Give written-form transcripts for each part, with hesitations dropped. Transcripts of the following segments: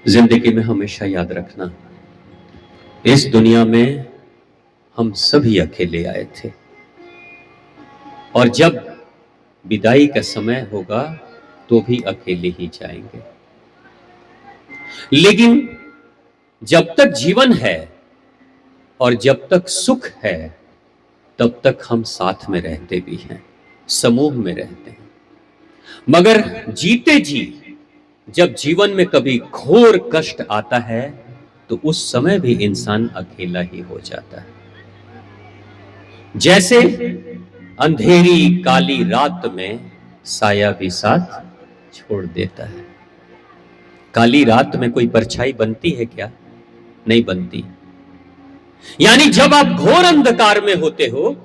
जिंदगी में हमेशा याद रखना, इस दुनिया में हम सभी अकेले आए थे और जब विदाई का समय होगा तो भी अकेले ही जाएंगे। लेकिन जब तक जीवन है और जब तक सुख है तब तक हम साथ में रहते भी हैं, समूह में रहते हैं। मगर जीते जी जब जीवन में कभी घोर कष्ट आता है तो उस समय भी इंसान अकेला ही हो जाता है। जैसे अंधेरी काली रात में साया भी साथ छोड़ देता है। काली रात में कोई परछाई बनती है क्या? नहीं बनती। यानी जब आप घोर अंधकार में होते हो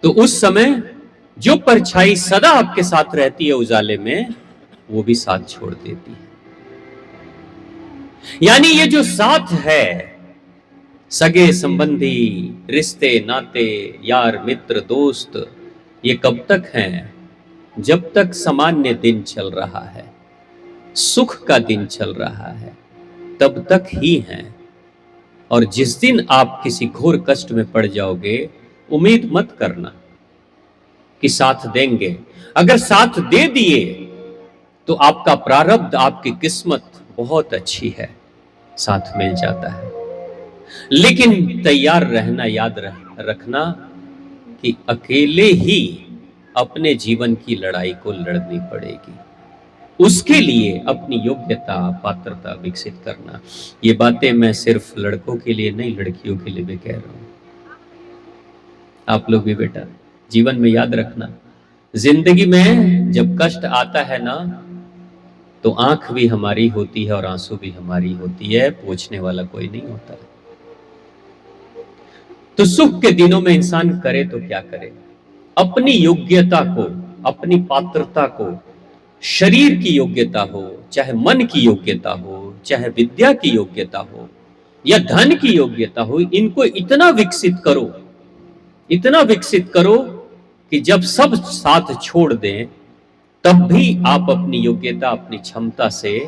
तो उस समय जो परछाई सदा आपके साथ रहती है उजाले में, वो भी साथ छोड़ देती है। यानी ये जो साथ है, सगे संबंधी, रिश्ते नाते, यार मित्र दोस्त, ये कब तक हैं? जब तक सामान्य दिन चल रहा है, सुख का दिन चल रहा है, तब तक ही हैं। और जिस दिन आप किसी घोर कष्ट में पड़ जाओगे, उम्मीद मत करना कि साथ देंगे। अगर साथ दे दिए तो आपका प्रारब्ध, आपकी किस्मत बहुत अच्छी है, साथ मिल जाता है। लेकिन तैयार रहना, याद रखना कि अकेले ही अपने जीवन की लड़ाई को लड़नी पड़ेगी। उसके लिए अपनी योग्यता, पात्रता विकसित करना। ये बातें मैं सिर्फ लड़कों के लिए नहीं, लड़कियों के लिए भी कह रहा हूं। आप लोग भी बेटा जीवन में याद रखना, जिंदगी में जब कष्ट आता है ना तो आंख भी हमारी होती है और आंसू भी हमारी होती है, पोंछने वाला कोई नहीं होता। तो सुख के दिनों में इंसान करे तो क्या करे? अपनी योग्यता को, अपनी पात्रता को, शरीर की योग्यता हो, चाहे मन की योग्यता हो, चाहे विद्या की योग्यता हो या धन की योग्यता हो, इनको इतना विकसित करो, इतना विकसित करो कि जब सब साथ छोड़ दें तब भी आप अपनी योग्यता, अपनी क्षमता से,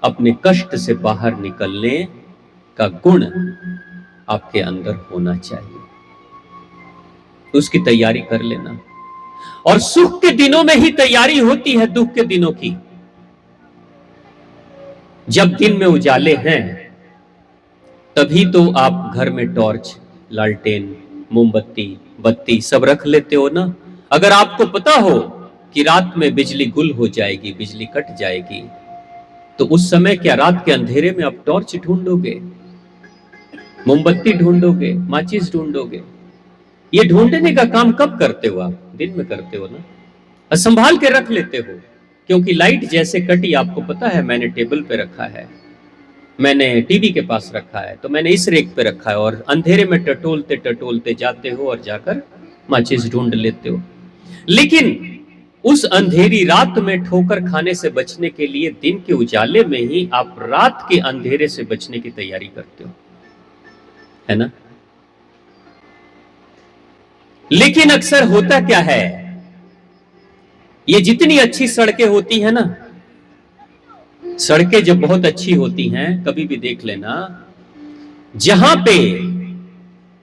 अपने कष्ट से बाहर निकलने का गुण आपके अंदर होना चाहिए। उसकी तैयारी कर लेना। और सुख के दिनों में ही तैयारी होती है दुख के दिनों की। जब दिन में उजाले हैं तभी तो आप घर में टॉर्च, लालटेन, मोमबत्ती, बत्ती सब रख लेते हो ना। अगर आपको पता हो कि रात में बिजली गुल हो जाएगी, बिजली कट जाएगी, तो उस समय क्या रात के अंधेरे में आप टॉर्च ढूंढोगे, मोमबत्ती ढूंढोगे, माचिस ढूंढोगे? ये ढूंढने का काम कब करते हो आप? दिन में करते हो ना। संभाल के रख लेते हो, क्योंकि लाइट जैसे कटी आपको पता है, मैंने टेबल पे रखा है, मैंने टीवी के पास रखा है, तो मैंने इस रेक पे रखा है, और अंधेरे में टटोलते टटोलते जाते हो और जाकर माचिस ढूंढ लेते हो। लेकिन उस अंधेरी रात में ठोकर खाने से बचने के लिए दिन के उजाले में ही आप रात के अंधेरे से बचने की तैयारी करते हो, है ना। लेकिन अक्सर होता क्या है, ये जितनी अच्छी सड़कें होती हैं ना, सड़कें जब बहुत अच्छी होती हैं, कभी भी देख लेना, जहां पे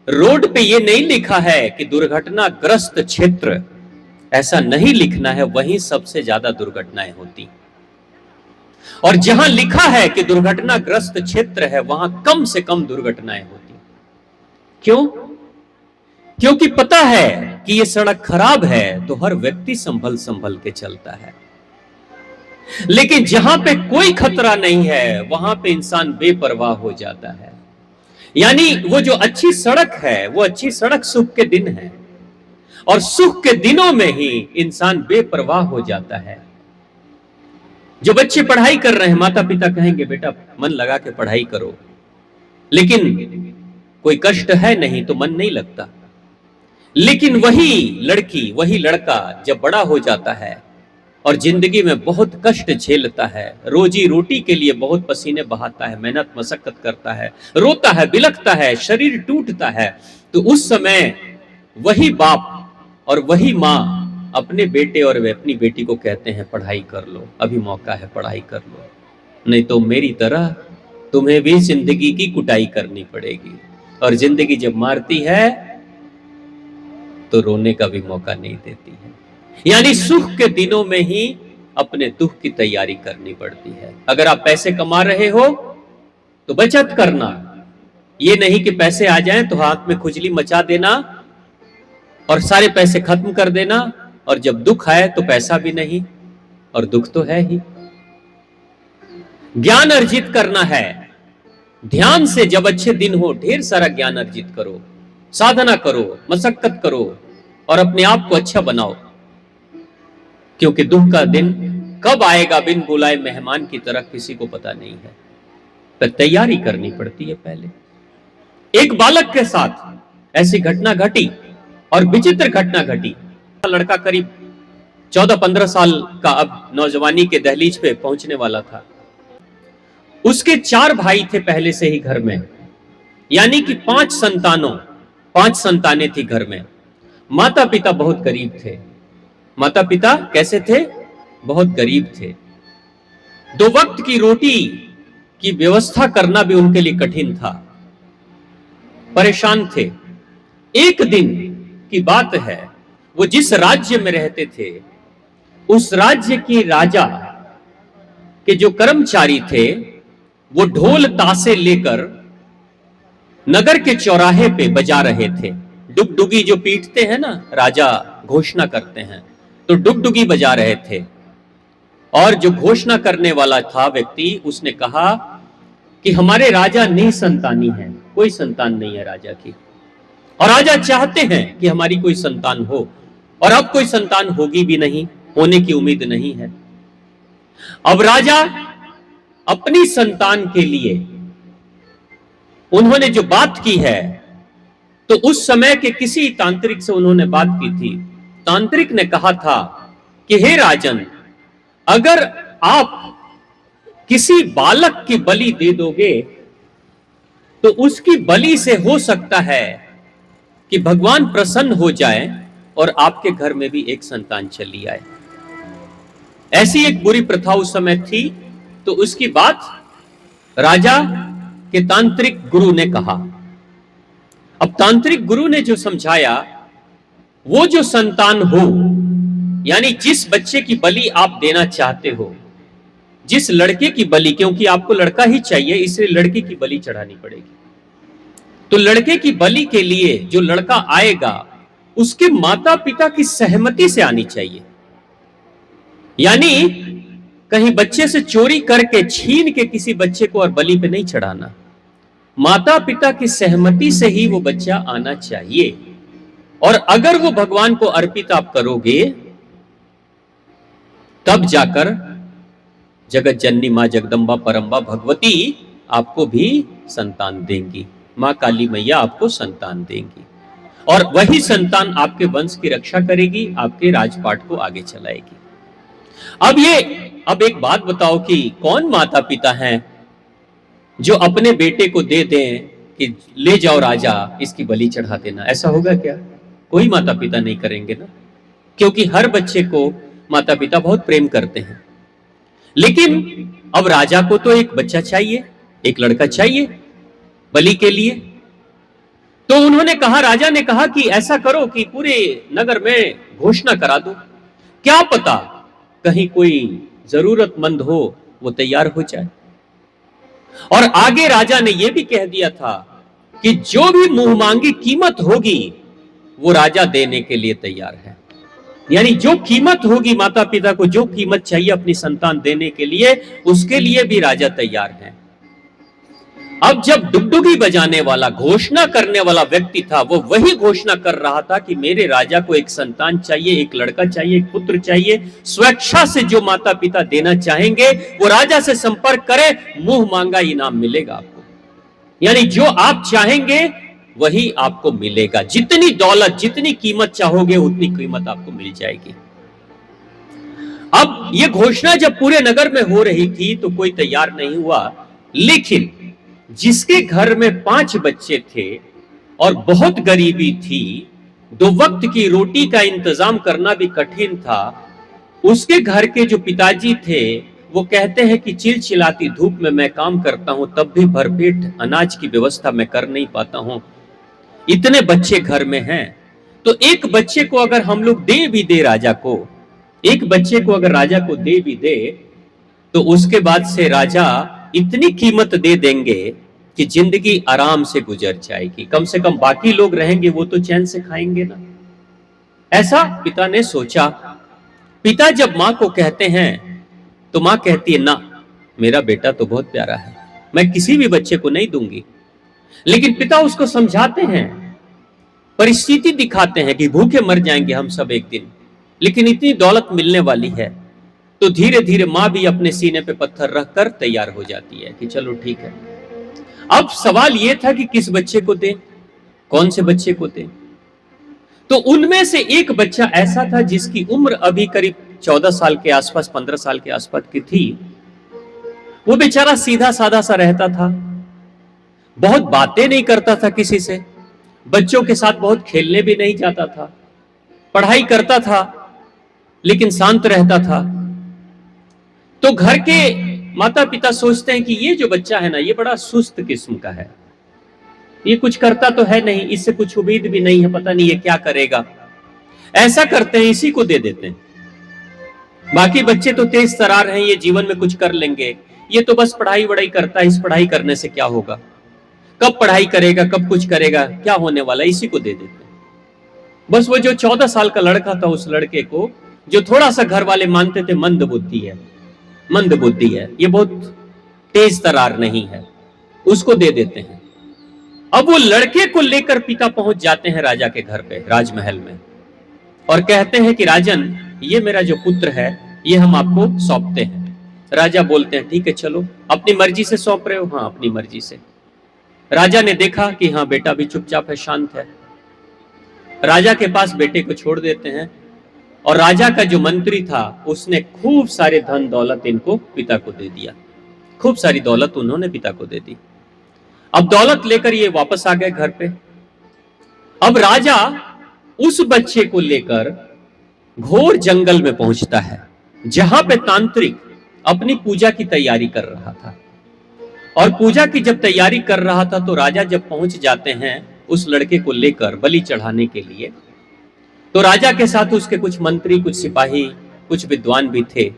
रोड पे ये नहीं लिखा है कि दुर्घटनाग्रस्त क्षेत्र, ऐसा नहीं लिखना है, वहीं सबसे ज्यादा दुर्घटनाएं होती। और जहां लिखा है कि दुर्घटनाग्रस्त क्षेत्र है, वहां कम से कम दुर्घटनाएं होती। क्यों? क्योंकि पता है कि ये सड़क खराब है तो हर व्यक्ति संभल संभल के चलता है। लेकिन जहां पे कोई खतरा नहीं है वहां पे इंसान बेपरवाह हो जाता है। यानी वो जो अच्छी सड़क है, वो अच्छी सड़क सुख के दिन है, और सुख के दिनों में ही इंसान बेपरवाह हो जाता है। जो बच्चे पढ़ाई कर रहे हैं, माता पिता कहेंगे बेटा मन लगा के पढ़ाई करो, लेकिन कोई कष्ट है नहीं तो मन नहीं लगता। लेकिन वही लड़की, वही लड़का जब बड़ा हो जाता है और जिंदगी में बहुत कष्ट झेलता है, रोजी रोटी के लिए बहुत पसीने बहाता है, मेहनत मशक्कत करता है, रोता है, बिलखता है, शरीर टूटता है, तो उस समय वही बाप और वही माँ अपने बेटे और वे अपनी बेटी को कहते हैं पढ़ाई कर लो, अभी मौका है, पढ़ाई कर लो। नहीं तो मेरी तरह तुम्हें भी जिंदगी की कुटाई करनी पड़ेगी, और जिंदगी जब मारती है तो रोने का भी मौका नहीं देती है। यानी सुख के दिनों में ही अपने दुख की तैयारी करनी पड़ती है। अगर आप पैसे कमा रहे हो तो बचत करना, ये नहीं कि पैसे आ जाएं तो हाथ में खुजली मचा देना और सारे पैसे खत्म कर देना, और जब दुख आए तो पैसा भी नहीं और दुख तो है ही। ज्ञान अर्जित करना है, ध्यान से जब अच्छे दिन हो ढेर सारा ज्ञान अर्जित करो, साधना करो, मशक्कत करो और अपने आप को अच्छा बनाओ, क्योंकि दुख का दिन कब आएगा बिन बुलाए मेहमान की तरह किसी को पता नहीं है। पर तैयारी करनी पड़ती है पहले। एक बालक के साथ ऐसी घटना घटी और विचित्र घटना घटी। लड़का करीब 14-15 साल का अब नौजवानी के दहलीज पे पहुंचने वाला था। उसके 4 भाई थे पहले से ही घर में, यानी कि 5 संतानें थी घर में। माता पिता बहुत गरीब थे। माता पिता कैसे थे? बहुत गरीब थे। 2 वक्त की रोटी की व्यवस्था करना भी उनके लिए कठिन था, परेशान थे। एक दिन की बात है, वो जिस राज्य में रहते थे उस राज्य की राजा के जो कर्मचारी थे वो ढोल तासे लेकर नगर के चौराहे पे बजा रहे थे। डुगडुगी जो पीटते हैं ना, राजा घोषणा करते हैं, तो डुगडुगी बजा रहे थे। और जो घोषणा करने वाला था व्यक्ति, उसने कहा कि हमारे राजा निसंतानी हैं, कोई संतान नहीं है राजा की, और राजा चाहते हैं कि हमारी कोई संतान हो, और अब कोई संतान होगी भी नहीं, होने की उम्मीद नहीं है। अब राजा अपनी संतान के लिए उन्होंने जो बात की है, तो उस समय के किसी तांत्रिक से उन्होंने बात की थी। तांत्रिक ने कहा था कि हे राजन, अगर आप किसी बालक की बलि दे दोगे तो उसकी बलि से हो सकता है कि भगवान प्रसन्न हो जाए और आपके घर में भी एक संतान चली आए। ऐसी एक बुरी प्रथा उस समय थी। तो उसकी बात राजा के तांत्रिक गुरु ने कहा। अब तांत्रिक गुरु ने जो समझाया, वो जो संतान हो, यानी जिस बच्चे की बलि आप देना चाहते हो, जिस लड़के की बलि, क्योंकि आपको लड़का ही चाहिए इसलिए लड़के की बलि चढ़ानी पड़ेगी, तो लड़के की बलि के लिए जो लड़का आएगा उसके माता पिता की सहमति से आनी चाहिए। यानी कहीं बच्चे से चोरी करके छीन के किसी बच्चे को और बलि पे नहीं चढ़ाना, माता पिता की सहमति से ही वो बच्चा आना चाहिए। और अगर वो भगवान को अर्पित आप करोगे तब जाकर जगत जननी मां जगदम्बा परम्बा भगवती आपको भी संतान देंगी, मां काली मैया आपको संतान देंगी, और वही संतान आपके वंश की रक्षा करेगी, आपके राजपाट को आगे चलाएगी। अब एक बात बताओ कि कौन माता पिता हैं जो अपने बेटे को दे दें कि ले जाओ राजा, इसकी बलि चढ़ा देना? ऐसा होगा क्या? कोई माता पिता नहीं करेंगे ना, क्योंकि हर बच्चे को माता पिता बहुत प्रेम करते हैं। लेकिन अब राजा को तो एक बच्चा चाहिए, एक लड़का चाहिए बलि के लिए। तो उन्होंने कहा, राजा ने कहा कि ऐसा करो कि पूरे नगर में घोषणा करा दो, क्या पता कहीं कोई जरूरतमंद हो वो तैयार हो जाए। और आगे राजा ने यह भी कह दिया था कि जो भी मुंह मांगी कीमत होगी वो राजा देने के लिए तैयार है। यानी जो कीमत होगी, माता पिता को जो कीमत चाहिए अपनी संतान देने के लिए, उसके लिए भी राजा तैयार है। अब जब डुगडुगी बजाने वाला, घोषणा करने वाला व्यक्ति था, वो वही घोषणा कर रहा था कि मेरे राजा को एक संतान चाहिए, एक लड़का चाहिए, एक पुत्र चाहिए। स्वेच्छा से जो माता पिता देना चाहेंगे वो राजा से संपर्क करें, मुंह मांगा इनाम मिलेगा आपको। यानी जो आप चाहेंगे वही आपको मिलेगा। जितनी दौलत, जितनी कीमत चाहोगे उतनी कीमत आपको मिल जाएगी। अब यह घोषणा जब पूरे नगर में हो रही थी तो कोई तैयार नहीं हुआ, लेकिन जिसके घर में 5 बच्चे थे और बहुत गरीबी थी, 2 वक्त की रोटी का इंतजाम करना भी कठिन था, उसके घर के जो पिताजी थे वो कहते हैं कि चिलचिलाती धूप में मैं काम करता हूं, तब भी भरपेट अनाज की व्यवस्था मैं कर नहीं पाता हूं। इतने बच्चे घर में हैं, तो एक बच्चे को अगर हम लोग दे भी दे राजा को, एक बच्चे को अगर राजा को दे भी दे, तो उसके बाद से राजा इतनी कीमत दे देंगे कि जिंदगी आराम से गुजर जाएगी। कम से कम बाकी लोग रहेंगे, वो तो चैन से खाएंगे ना। ऐसा पिता ने सोचा। पिता जब मां को कहते हैं तो मां कहती है, ना, मेरा बेटा तो बहुत प्यारा है, मैं किसी भी बच्चे को नहीं दूंगी। लेकिन पिता उसको समझाते हैं, परिस्थिति दिखाते हैं कि भूखे मर जाएंगे हम सब एक दिन, लेकिन इतनी दौलत मिलने वाली है। तो धीरे धीरे मां भी अपने सीने पे पत्थर रखकर तैयार हो जाती है कि चलो ठीक है। अब सवाल यह था कि किस बच्चे को दें, कौन से बच्चे को दें। तो उनमें से एक बच्चा ऐसा था जिसकी उम्र अभी करीब 14 साल के आसपास, 15 साल के आसपास की थी। वो बेचारा सीधा साधा सा रहता था, बहुत बातें नहीं करता था किसी से, बच्चों के साथ बहुत खेलने भी नहीं जाता था, पढ़ाई करता था लेकिन शांत रहता था। तो घर के माता पिता सोचते हैं कि ये जो बच्चा है ना, ये बड़ा सुस्त किस्म का है, ये कुछ करता तो है नहीं, इससे कुछ उम्मीद भी नहीं है, पता नहीं ये क्या करेगा। ऐसा करते हैं, इसी को दे देते हैं। बाकी बच्चे तो तेज तरार हैं, ये जीवन में कुछ कर लेंगे, ये तो बस पढ़ाई वढ़ाई करता है, इस पढ़ाई करने से क्या होगा, कब पढ़ाई करेगा, कब कुछ करेगा, क्या होने वाला, इसी को दे देते हैं। बस वो जो 14 साल का लड़का था, उस लड़के को जो थोड़ा सा घर वाले मानते थे मंद बुद्धि है, मंद बुद्धि है, ये बहुत तेज तरार नहीं है, उसको दे देते हैं। अब वो लड़के को लेकर पिता पहुंच जाते हैं राजा के घर पे, राजमहल में, और कहते हैं कि राजन, ये मेरा जो पुत्र है, ये हम आपको सौंपते हैं। राजा बोलते हैं, ठीक है चलो, अपनी मर्जी से सौंप रहे हो? हाँ, अपनी मर्जी से। राजा ने देखा कि हाँ, बेटा भी चुपचाप है, शांत है। राजा के पास बेटे को छोड़ देते हैं, और राजा का जो मंत्री था उसने खूब सारे धन दौलत इनको पिता को दे दिया, खूब सारी दौलत उन्होंने पिता को दे दी। अब दौलत लेकर ये वापस आ गए घर पे। अब राजा उस बच्चे को लेकर घोर जंगल में पहुंचता है, जहां पे तांत्रिक अपनी पूजा की तैयारी कर रहा था। और पूजा की जब तैयारी कर रहा था तो राजा जब पहुंच जाते हैं उस लड़के को लेकर बलि चढ़ाने के लिए, तो राजा के साथ उसके कुछ मंत्री, कुछ सिपाही, कुछ विद्वान भी थे।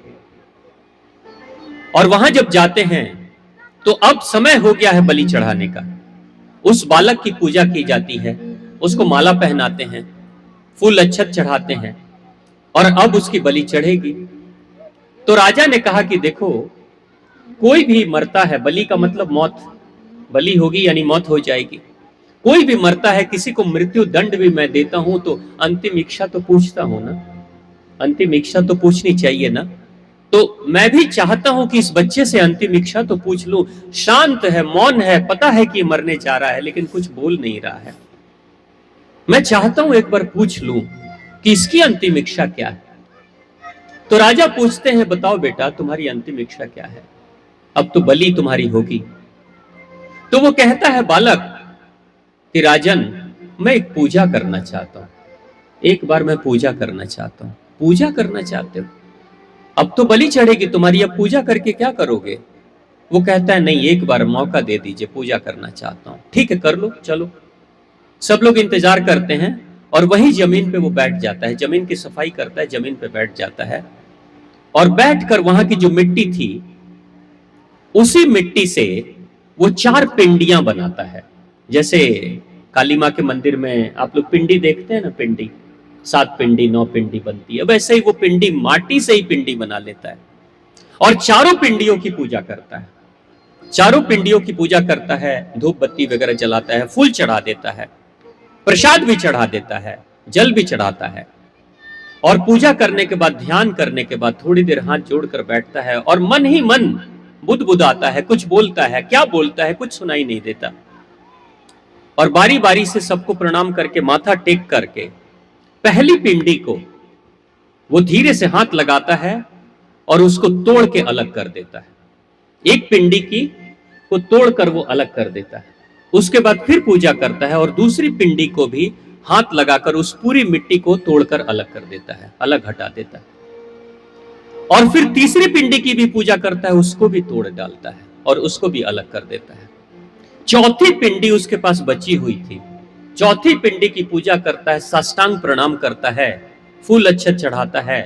और वहां जब जाते हैं तो अब समय हो गया है बलि चढ़ाने का। उस बालक की पूजा की जाती है, उसको माला पहनाते हैं, फूल अक्षत चढ़ाते हैं, और अब उसकी बलि चढ़ेगी। तो राजा ने कहा कि देखो, कोई भी मरता है, बलि का मतलब मौत, बलि होगी यानी मौत हो जाएगी। कोई भी मरता है, किसी को मृत्यु दंड भी मैं देता हूं तो अंतिम इच्छा तो पूछता हूं ना, अंतिम इच्छा तो पूछनी चाहिए ना। तो मैं भी चाहता हूं कि इस बच्चे से अंतिम इच्छा तो पूछ लूं। शांत है, मौन है, पता है कि मरने जा रहा है लेकिन कुछ बोल नहीं रहा है। मैं चाहता हूं एक बार पूछ लूं कि इसकी अंतिम इच्छा क्या है। तो राजा पूछते हैं, बताओ बेटा, तुम्हारी अंतिम इच्छा क्या है, अब तो बलि तुम्हारी होगी। तो वो कहता है, बालक, कि राजन, मैं एक पूजा करना चाहता हूं, एक बार मैं पूजा करना चाहता हूं। पूजा करना चाहते हो? अब तो बलि चढ़ेगी तुम्हारी, अब पूजा करके क्या करोगे? वो कहता है, नहीं, एक बार मौका दे दीजिए, पूजा करना चाहता हूं। ठीक है, कर लो, चलो। सब लोग इंतजार करते हैं, और वही जमीन पे वो बैठ जाता है, जमीन की सफाई करता है, जमीन पे बैठ जाता है, और बैठकर वहां की जो मिट्टी थी, उसी मिट्टी से वो 4 पिंडियां बनाता है। जैसे काली मां के मंदिर में आप लोग पिंडी देखते हैं ना, पिंडी, 7 पिंडी 9 पिंडी बनती है, वैसे ही वो पिंडी माटी से ही पिंडी बना लेता है, और चारों पिंडियों की पूजा करता है। चारों पिंडियों की पूजा करता है, धूप बत्ती वगैरह जलाता है, फूल चढ़ा देता है, प्रसाद भी चढ़ा देता है, जल भी चढ़ाता है, और पूजा करने के बाद, ध्यान करने के बाद थोड़ी देर हाथ जोड़कर बैठता है, और मन ही मन बुदबुदाता है, कुछ बोलता है, क्या बोलता है कुछ सुनाई नहीं देता। और बारी बारी से सबको प्रणाम करके, माथा टेक करके, पहली पिंडी को वो धीरे से हाथ लगाता है और उसको तोड़ के अलग कर देता है। एक पिंडी की को तोड़कर वो अलग कर देता है। उसके बाद फिर पूजा करता है, और दूसरी पिंडी को भी हाथ लगाकर उस पूरी मिट्टी को तोड़कर अलग कर देता है, अलग हटा देता है। और फिर तीसरी पिंडी की भी पूजा करता है, उसको भी तोड़ डालता है और उसको भी अलग कर देता है। चौथी पिंडी उसके पास बची हुई थी, चौथी पिंडी की पूजा करता है, साष्टांग प्रणाम करता है, फूल अक्षत चढ़ाता है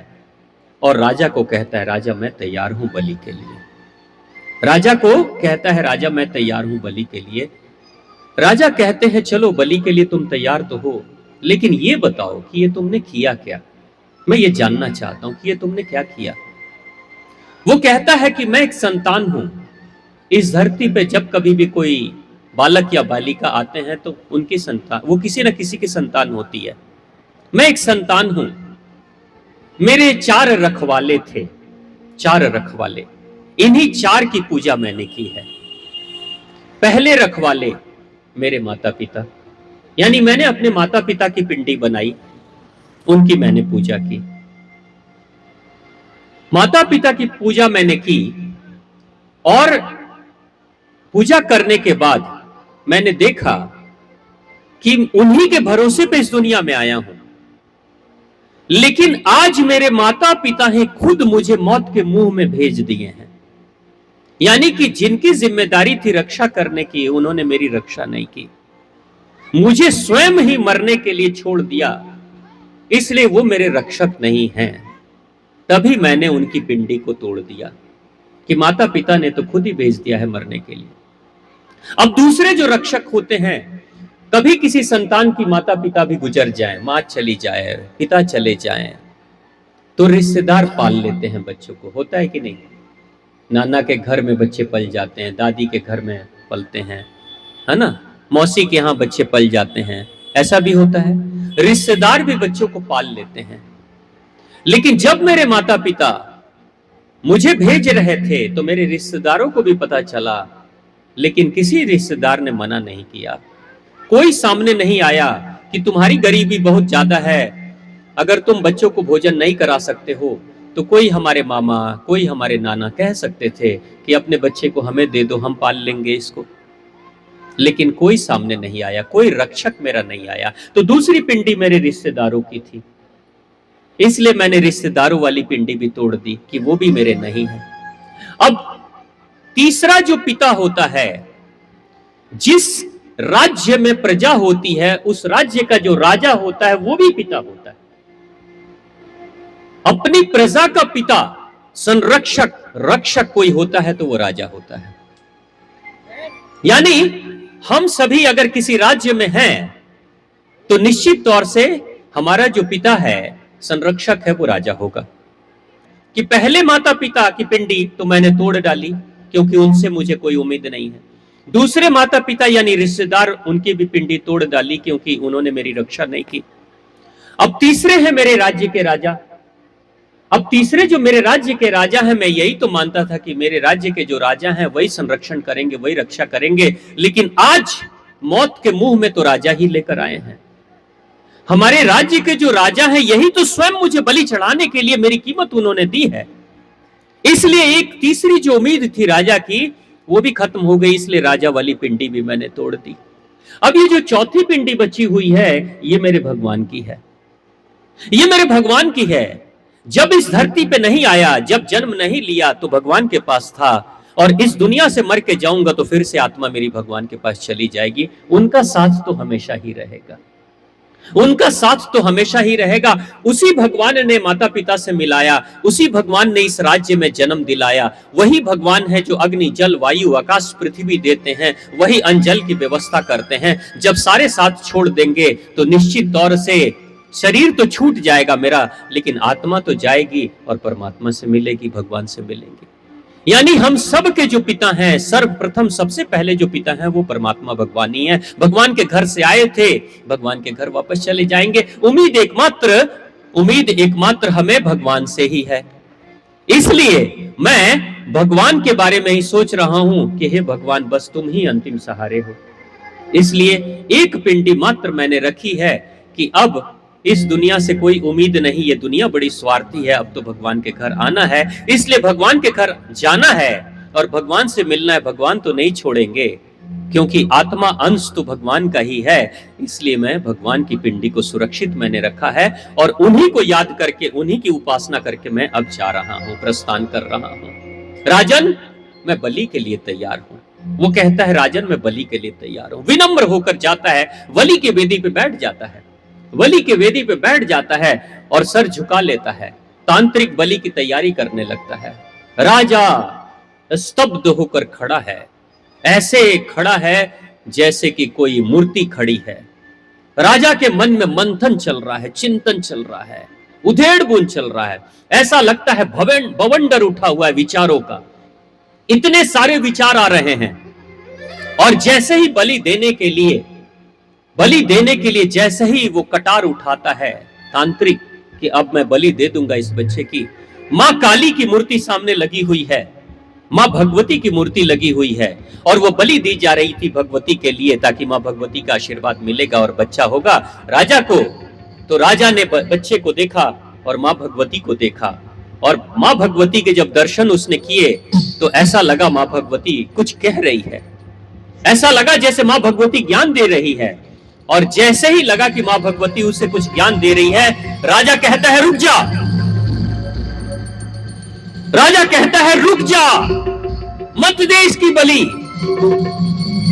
और राजा को कहता है, राजा मैं तैयार हूं बलि के लिए। राजा को कहता है, राजा मैं तैयार हूं बलि के लिए। राजा कहते हैं, चलो बलि के लिए तुम तैयार तो हो, लेकिन ये बताओ कि ये तुमने किया क्या, मैं ये जानना चाहता हूं कि ये तुमने क्या किया। वो कहता है कि मैं एक संतान हूं, इस धरती पे जब कभी भी कोई बालक या बालिका आते हैं तो उनकी संतान, वो किसी न किसी की संतान होती है। मैं एक संतान हूं, मेरे 4 रखवाले थे, 4 रखवाले, इन्हीं 4 की पूजा मैंने की है। पहले रखवाले मेरे माता पिता, यानी मैंने अपने माता पिता की पिंडी बनाई, उनकी मैंने पूजा की। माता पिता की पूजा मैंने की और पूजा करने के बाद मैंने देखा कि उन्हीं के भरोसे पे इस दुनिया में आया हूं, लेकिन आज मेरे माता पिता ही खुद मुझे मौत के मुंह में भेज दिए हैं। यानी कि जिनकी जिम्मेदारी थी रक्षा करने की, उन्होंने मेरी रक्षा नहीं की, मुझे स्वयं ही मरने के लिए छोड़ दिया, इसलिए वो मेरे रक्षक नहीं हैं। तभी मैंने उनकी पिंडी को तोड़ दिया कि माता पिता ने तो खुद ही भेज दिया है मरने के लिए। अब दूसरे जो रक्षक होते हैं, कभी किसी संतान की माता पिता भी गुजर जाए, मां चली जाए, पिता चले जाएं, तो रिश्तेदार पाल लेते हैं बच्चों को, होता है कि नहीं? नाना के घर में बच्चे पल जाते हैं, दादी के घर में पलते हैं, है ना, मौसी के यहाँ बच्चे पल जाते हैं, ऐसा भी होता है, रिश्तेदार भी बच्चों को पाल लेते हैं। लेकिन जब मेरे माता पिता मुझे भेज रहे थे तो मेरे रिश्तेदारों को भी पता चला, लेकिन किसी रिश्तेदार ने मना नहीं किया, कोई सामने नहीं आया कि तुम्हारी गरीबी बहुत ज्यादा है, अगर तुम बच्चों को भोजन नहीं करा सकते हो तो कोई हमारे मामा, कोई हमारे नाना कह सकते थे कि अपने बच्चे को हमें दे दो, हम पाल लेंगे इसको। लेकिन कोई सामने नहीं आया, कोई रक्षक मेरा नहीं आया। तो दूसरी पिंडी मेरे रिश्तेदारों की थी, इसलिए मैंने रिश्तेदारों वाली पिंडी भी तोड़ दी कि वो भी मेरे नहीं है। अब तीसरा जो पिता होता है, जिस राज्य में प्रजा होती है उस राज्य का जो राजा होता है वो भी पिता होता है। अपनी प्रजा का पिता, संरक्षक, रक्षक कोई होता है तो वो राजा होता है। यानी हम सभी अगर किसी राज्य में हैं तो निश्चित तौर से हमारा जो पिता है, संरक्षक है, वो राजा होगा। कि पहले माता पिता की पिंडी तो मैंने तोड़ डाली क्योंकि उनसे मुझे कोई उम्मीद नहीं है। दूसरे माता पिता यानी रिश्तेदार, उनकी भी पिंडी तोड़ डाली क्योंकि उन्होंने मेरी रक्षा नहीं की। अब तीसरे हैं मेरे राज्य के राजा। अब तीसरे जो मेरे राज्य के राजा हैं, मैं यही तो मानता था कि मेरे राज्य के जो राजा हैं वही संरक्षण करेंगे, वही रक्षा करेंगे, लेकिन आज मौत के मुंह में तो राजा ही लेकर आए हैं। हमारे राज्य के जो राजा हैं यही तो स्वयं मुझे बलि चढ़ाने के लिए मेरी कीमत उन्होंने दी है। इसलिए एक तीसरी जो उम्मीद थी राजा की वो भी खत्म हो गई, इसलिए राजा वाली पिंडी भी मैंने तोड़ दी। अब ये जो चौथी पिंडी बची हुई है ये मेरे भगवान की है, ये मेरे भगवान की है। जब इस धरती पे नहीं आया, जब जन्म नहीं लिया तो भगवान के पास था, और इस दुनिया से मर के जाऊंगा तो फिर से आत्मा मेरी भगवान के पास चली जाएगी। उनका साथ तो हमेशा ही रहेगा, उनका साथ तो हमेशा ही रहेगा। उसी भगवान ने माता पिता से मिलाया, उसी भगवान ने इस राज्य में जन्म दिलाया, वही भगवान है जो अग्नि, जल, वायु, आकाश, पृथ्वी देते हैं, वही अनजल की व्यवस्था करते हैं। जब सारे साथ छोड़ देंगे तो निश्चित तौर से शरीर तो छूट जाएगा मेरा, लेकिन आत्मा तो जाएगी और परमात्मा से मिलेगी, भगवान से मिलेंगे। यानी हम सब के जो पिता हैं, सर्वप्रथम सबसे पहले जो पिता हैं वो परमात्मा भगवान ही है। भगवान के घर से आए थे, भगवान के घर वापस चले जाएंगे। उम्मीद एकमात्र हमें भगवान से ही है। इसलिए मैं भगवान के बारे में ही सोच रहा हूं कि हे भगवान, बस तुम ही अंतिम सहारे हो। इसलिए एक पिंडी मात्र मैंने रखी है कि अब इस दुनिया से कोई उम्मीद नहीं, ये दुनिया बड़ी स्वार्थी है, अब तो भगवान के घर आना है, इसलिए भगवान के घर जाना है और भगवान से मिलना है। भगवान तो नहीं छोड़ेंगे क्योंकि आत्मा अंश तो भगवान का ही है, इसलिए मैं भगवान की पिंडी को सुरक्षित मैंने रखा है और उन्हीं को याद करके, उन्हीं की उपासना करके मैं अब जा रहा हूं, प्रस्थान कर रहा हूं। राजन, मैं बलि के लिए तैयार हूं। वो कहता है, राजन मैं बलि के लिए तैयार हूं। विनम्र होकर जाता है, बलि की वेदी पे बैठ जाता है, बलि की वेदी पे बैठ जाता है और सर झुका लेता है। तांत्रिक बलि की तैयारी करने लगता है। राजा स्तब्ध होकर खड़ा है, ऐसे खड़ा है जैसे कि कोई मूर्ति खड़ी है। राजा के मन में मंथन चल रहा है, चिंतन चल रहा है, उधेड़ बुन चल रहा है। ऐसा लगता है बवंडर उठा हुआ है विचारों का, इतने सारे विचार आ रहे हैं। और जैसे ही बलि देने के लिए जैसे ही वो कटार उठाता है तांत्रिक कि अब मैं बलि दे दूंगा इस बच्चे की, मां काली की मूर्ति सामने लगी हुई है, मां भगवती की मूर्ति लगी हुई है और वो बलि दी जा रही थी भगवती के लिए, ताकि मां भगवती का आशीर्वाद मिलेगा और बच्चा होगा राजा को। तो राजा ने बच्चे को देखा और मां भगवती को देखा, और मां भगवती के जब दर्शन उसने किए तो ऐसा लगा मां भगवती कुछ कह रही है, ऐसा लगा जैसे मां भगवती ज्ञान दे रही है। और जैसे ही लगा कि मां भगवती उसे कुछ ज्ञान दे रही है, राजा कहता है रुक जा, राजा कहता है रुक जा, मत दे इसकी बलि।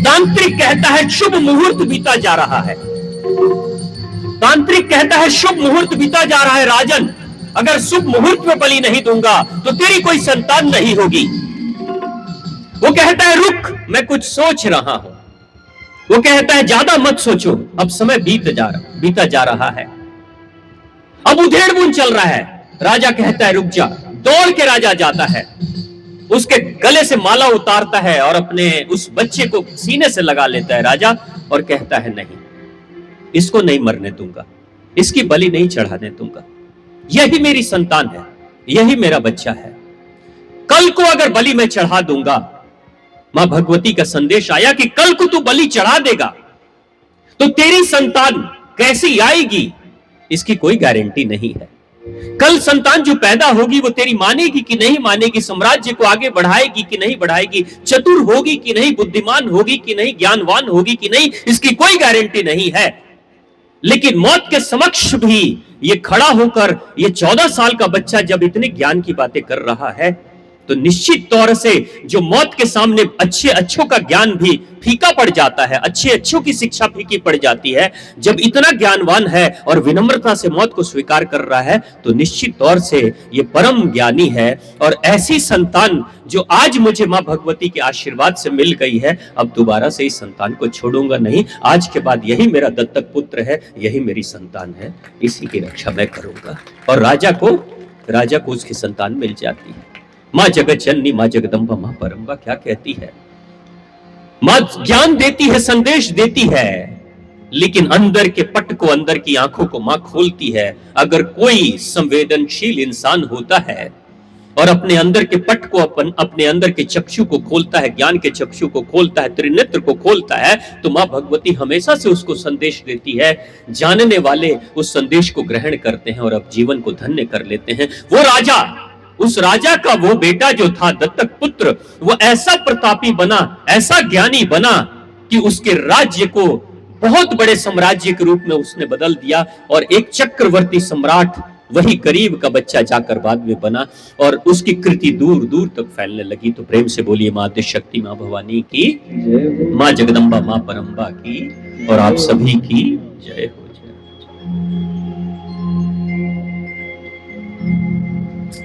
तांत्रिक कहता है शुभ मुहूर्त बीता जा रहा है, तांत्रिक कहता है शुभ मुहूर्त बीता जा रहा है राजन, अगर शुभ मुहूर्त में बलि नहीं दूंगा तो तेरी कोई संतान नहीं होगी। वो कहता है रुक, मैं कुछ सोच रहा हूं। वो कहता है ज्यादा मत सोचो, अब समय बीता जा रहा है, अब उधेड़ बुन चल रहा है। राजा कहता है रुक जा। दौड़ के राजा जाता है, उसके गले से माला उतारता है और अपने उस बच्चे को सीने से लगा लेता है राजा, और कहता है नहीं, इसको नहीं मरने दूंगा, इसकी बलि नहीं चढ़ाने दूंगा, यही मेरी संतान है, यही मेरा बच्चा है। कल को अगर बलि मैं चढ़ा दूंगा, मां भगवती का संदेश आया कि कल को तू बलि चढ़ा देगा तो तेरी संतान कैसी आएगी इसकी कोई गारंटी नहीं है। कल संतान जो पैदा होगी वो तेरी मानेगी कि नहीं मानेगी, साम्राज्य को आगे बढ़ाएगी कि नहीं बढ़ाएगी, चतुर होगी कि नहीं, बुद्धिमान होगी कि नहीं, ज्ञानवान होगी कि नहीं, इसकी कोई गारंटी नहीं है। लेकिन मौत के समक्ष भी ये खड़ा होकर ये 14 साल का बच्चा जब इतने ज्ञान की बातें कर रहा है, तो निश्चित तौर से जो मौत के सामने अच्छे अच्छों का ज्ञान भी फीका पड़ जाता है, अच्छे अच्छों की शिक्षा फीकी पड़ जाती है, जब इतना ज्ञानवान है और विनम्रता से मौत को स्वीकार कर रहा है, तो निश्चित तौर से ये परम ज्ञानी है। और ऐसी संतान जो आज मुझे मां भगवती के आशीर्वाद से मिल गई है, अब दोबारा से इस संतान को छोड़ूंगा नहीं, आज के बाद यही मेरा दत्तक पुत्र है, यही मेरी संतान है, इसी की रक्षा मैं करूंगा। और राजा को उसकी संतान मिल जाती है। मां जगत जननी, मां जगदम्बा, मां परम्बा क्या कहती है? मां ज्ञान देती है, संदेश देती है, लेकिन अंदर के पट को, अंदर की आंखों को मां खोलती है। अगर कोई संवेदनशील इंसान होता है और अपने अंदर के पट को, अपने अंदर के चक्षु को खोलता है, ज्ञान के चक्षु को खोलता है, त्रिनेत्र को खोलता है, तो मां भगवती हमेशा से उसको संदेश देती है। जानने वाले उस संदेश को ग्रहण करते हैं और अब जीवन को धन्य कर लेते हैं। वो राजा, उस राजा का वो बेटा जो था दत्तक पुत्र, वो ऐसा प्रतापी बना, ऐसा ज्ञानी बना कि उसके राज्य को बहुत बड़े साम्राज्य के रूप में उसने बदल दिया, और एक चक्रवर्ती सम्राट वही गरीब का बच्चा जाकर बाद में बना, और उसकी कृति दूर दूर तक फैलने लगी। तो प्रेम से बोलिए मां आद्य शक्ति, मां भवानी की, मां जगदम्बा, मां परम्बा की, और आप सभी की जय हो।